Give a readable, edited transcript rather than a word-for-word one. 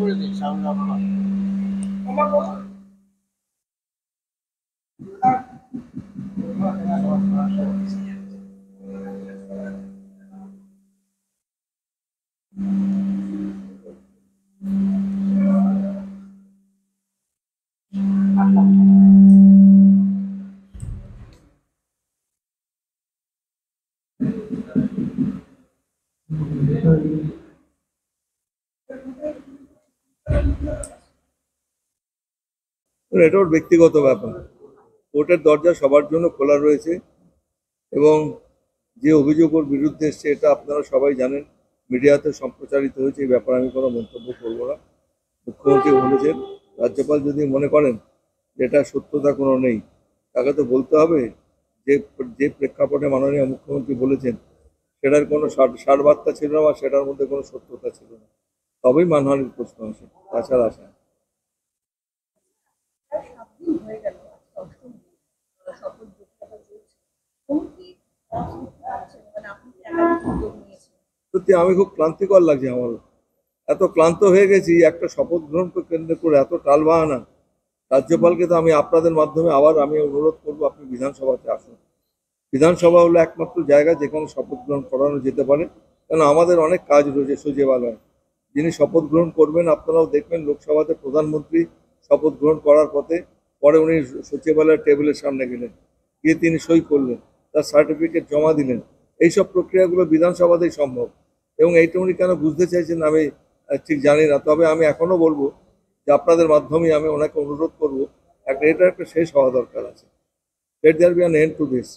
করে দিন সামনে আপনার এটা ওর ব্যক্তিগত ব্যাপার। কোর্টের দরজা সবার জন্য খোলা রয়েছে এবং যে অভিযোগ ওর বিরুদ্ধে এসছে এটা আপনারা সবাই জানেন, মিডিয়াতে সম্প্রচারিত হয়েছে। এই ব্যাপারে আমি কোনো মন্তব্য করবো না। মুখ্যমন্ত্রী বলেছেন, রাজ্যপাল যদি মনে করেন যে এটা সত্যতা কোনো নেই, তাকে তো বলতে হবে যে যে প্রেক্ষাপটে মাননীয় মুখ্যমন্ত্রী বলেছেন সেটার কোনো সারবার্তা ছিল না বা সেটার মধ্যে কোনো সত্যতা ছিল না, তবেই মানহানির প্রশ্ন আসে, তাছাড়া আসে না। সত্যি আমি খুব ক্লান্তিকর লাগছে আমার, এত ক্লান্ত হয়ে গেছি। একটা শপথ গ্রহণকে কেন্দ্র করে এত টালবাহানা। রাজ্যপালকে তো আমি আপনাদের মাধ্যমে আবার আমি অনুরোধ করবো, আপনি বিধানসভাতে আসুন। বিধানসভা হলো একমাত্র জায়গা যেখানে শপথ গ্রহণ করানো যেতে পারে, কেন আমাদের অনেক কাজ রয়েছে সচিবালয়ে। যিনি শপথ গ্রহণ করবেন আপনারাও দেখবেন, লোকসভাতে প্রধানমন্ত্রী শপথ গ্রহণ করার পথে পরে উনি সচিবালয়ের টেবিলের সামনে গেলেন, গিয়ে তিনি সই করলেন, তার সার্টিফিকেট জমা দিলেন। এইসব প্রক্রিয়াগুলো বিধানসভাতেই সম্ভব। এবং এইটা উনি কেন বুঝতে চাইছেন আমি ঠিক জানি না। তবে আমি এখনো বলবো যে আপনাদের মাধ্যমে আমি ওনাকে অনুরোধ করবো, এটা একটা শেষ হওয়া দরকার আছে। Let there be an end to this.